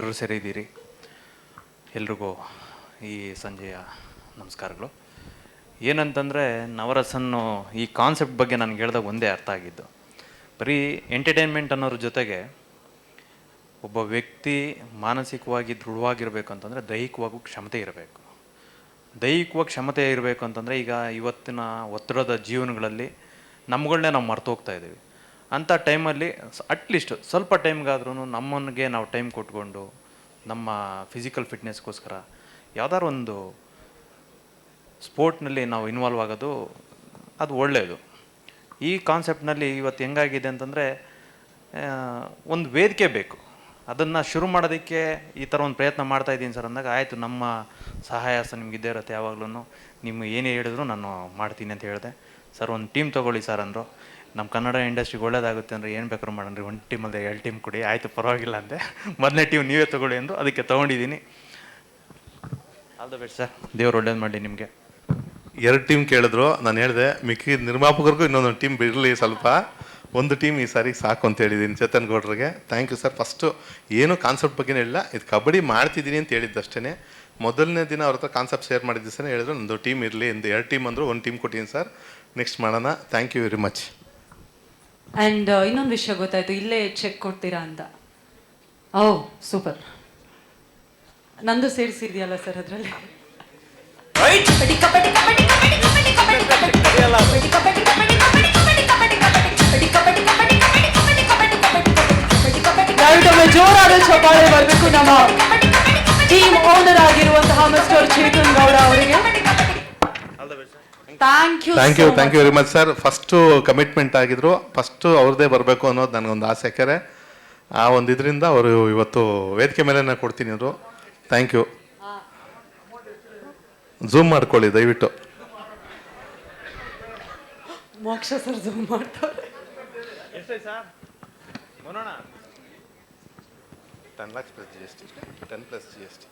ಎಲ್ಲರೂ ಸೇರಿದ್ದೀರಿ. ಎಲ್ರಿಗೂ ಈ ಸಂಜೆಯ ನಮಸ್ಕಾರಗಳು. ಏನಂತಂದರೆ ನವರಸನ್ನು ಈ ಕಾನ್ಸೆಪ್ಟ್ ಬಗ್ಗೆ ನನಗೆ ಹೇಳ್ದಾಗ ಒಂದೇ ಅರ್ಥ ಆಗಿದ್ದು, ಬರೀ ಎಂಟರ್ಟೈನ್ಮೆಂಟ್ ಅನ್ನೋದ್ರ ಜೊತೆಗೆ ಒಬ್ಬ ವ್ಯಕ್ತಿ ಮಾನಸಿಕವಾಗಿ ದೃಢವಾಗಿರಬೇಕು ಅಂತಂದರೆ ದೈಹಿಕವಾಗೂ ಕ್ಷಮತೆ ಇರಬೇಕು. ದೈಹಿಕವಾಗಿ ಕ್ಷಮತೆ ಇರಬೇಕು ಅಂತಂದರೆ ಈಗ ಇವತ್ತಿನ ಒತ್ತಡದ ಜೀವನಗಳಲ್ಲಿ ನಮ್ಗಳನ್ನೇ ನಾವು ಮರ್ತು ಹೋಗ್ತಾ ಇದ್ದೀವಿ. ಅಂಥ ಟೈಮಲ್ಲಿ ಅಟ್ಲೀಸ್ಟ್ ಸ್ವಲ್ಪ ಟೈಮ್ಗಾದ್ರೂ ನಮ್ಮನಿಗೆ ನಾವು ಟೈಮ್ ಕೊಟ್ಕೊಂಡು ನಮ್ಮ ಫಿಸಿಕಲ್ ಫಿಟ್ನೆಸ್ಗೋಸ್ಕರ ಯಾವ್ದಾದ್ರು ಒಂದು ಸ್ಪೋರ್ಟ್ನಲ್ಲಿ ನಾವು ಇನ್ವಾಲ್ವ್ ಆಗೋದು ಅದು ಒಳ್ಳೆಯದು. ಈ ಕಾನ್ಸೆಪ್ಟ್ನಲ್ಲಿ ಇವತ್ತು ಹೆಂಗಾಗಿದೆ ಅಂತಂದರೆ ಒಂದು ವೇದಿಕೆ ಬೇಕು. ಅದನ್ನು ಶುರು ಮಾಡೋದಕ್ಕೆ ಈ ಥರ ಒಂದು ಪ್ರಯತ್ನ ಮಾಡ್ತಾಯಿದ್ದೀನಿ ಸರ್ ಅಂದಾಗ, ಆಯಿತು ನಮ್ಮ ಸಹಾಯ ನಿಮ್ಗೆ ಇದ್ದೇ ಇರುತ್ತೆ, ಯಾವಾಗಲೂ ನಿಮ್ಮ ಏನೇ ಹೇಳಿದ್ರು ನಾನು ಮಾಡ್ತೀನಿ ಅಂತ ಹೇಳಿದೆ. ಸರ್ ಒಂದು ಟೀಮ್ ತೊಗೊಳ್ಳಿ ಸರ್ ಅಂದರು. ನಮ್ಮ ಕನ್ನಡ ಇಂಡಸ್ಟ್ರಿಗೆ ಒಳ್ಳೇದಾಗುತ್ತೆ ಅಂದರೆ ಏನು ಬೇಕಾದ್ರೂ ಮಾಡೋಣ್ರಿ, ಒಂದು ಟೀಮಲ್ಲಿ 2 ಟೀಮ್ ಕೊಡಿ, ಆಯಿತು ಪರವಾಗಿಲ್ಲ ಅಂದೆ. ಮೊದಲನೇ ಟೀಮ್ ನೀವೇ ತೊಗೊಳ್ಳಿ ಅಂದರು, ಅದಕ್ಕೆ ತೊಗೊಂಡಿದ್ದೀನಿ. ಆಲ್ ದ ಬೆಸ್ಟ್ ಸರ್, ದೇವ್ರು ಒಳ್ಳೇದು ಮಾಡಲಿ ನಿಮಗೆ. 2 ಟೀಮ್ ಕೇಳಿದ್ರು, ನಾನು ಹೇಳಿದೆ ಮಿಕ್ಕಿ ನಿರ್ಮಾಪಕರಿಗೂ ಇನ್ನೊಂದು ಟೀಮ್ ಬಿಡಲಿ, ಸ್ವಲ್ಪ ಒಂದು ಟೀಮ್ ಈ ಸಾರಿ ಸಾಕು ಅಂತ ಹೇಳಿದ್ದೀನಿ ಚೇತನ್ ಗೌಡ್ರಿಗೆ. Thank you sir. ಫಸ್ಟು ಏನು ಕಾನ್ಸೆಪ್ಟ್ ಬಗ್ಗೆನೇ ಇಲ್ಲ, ಇದು ಕಬಡ್ಡಿ ಮಾಡ್ತಿದ್ದೀನಿ ಅಂತ ಹೇಳಿದ್ದಷ್ಟೇ. ಮೊದಲನೇ ದಿನ ಅವ್ರ ಹತ್ರ ಕಾನ್ಸೆಪ್ಟ್ ಶೇರ್ ಮಾಡಿದ್ದು ಸರ್, ಹೇಳಿದ್ರು ಒಂದು ಟೀಮ್ ಇರಲಿ ಎಂದು. 2 ಟೀಮ್ ಅಂದರು, 1 ಟೀಮ್ ಕೊಟ್ಟಿದ್ದೀನಿ ಸರ್, ನೆಕ್ಸ್ಟ್ ಮಾಡೋಣ. Thank you very much. And ಇನ್ನೊಂದು ವಿಷಯ ಗೊತ್ತಾಯ್ತು, ಇಲ್ಲೇ ಚೆಕ್ ಕೊಡ್ತೀರಾ ಅಂತ. ಓ ಸೂಪರ್, ನಂದು ಸೇರಿಸಿದೆಯಲ್ಲ ಸರ್ ಅದರಲ್ಲಿ. ಜೋರಾದ ಚಪ್ಪಾಳೆ ಬರಬೇಕು ನಮ್ಮ ಟೀಮ್ ಓನರ್ ಆಗಿರುವಂತಹ ಮಿಸ್ಟರ್ ಚೇತನ್ ಗೌಡ ಅವರಿಗೆ. Thank you very much sir. First commitment ಆಗಿದ್ರು, ಫಸ್ಟು ಅವ್ರದ್ದೇ ಬರಬೇಕು ಅನ್ನೋದು ನನಗೊಂದು ಆಸೆ. ಯಾಕೆಂದರೆ ಆ ಒಂದು ಇದರಿಂದ ಅವರು ಇವತ್ತು ವೇದಿಕೆ ಮೇಲೆ ಕೊಡ್ತೀನಿ ಅವರು. Thank you. ಝೂಮ್ ಮಾಡ್ಕೊಳ್ಳಿ ದಯವಿಟ್ಟು. ಮೋಕ್ಷ ಸರ್ ಝೂಮ್ ಮಾಡ್ತಾರೆ. 10 lakhs plus GST. 10 plus GST.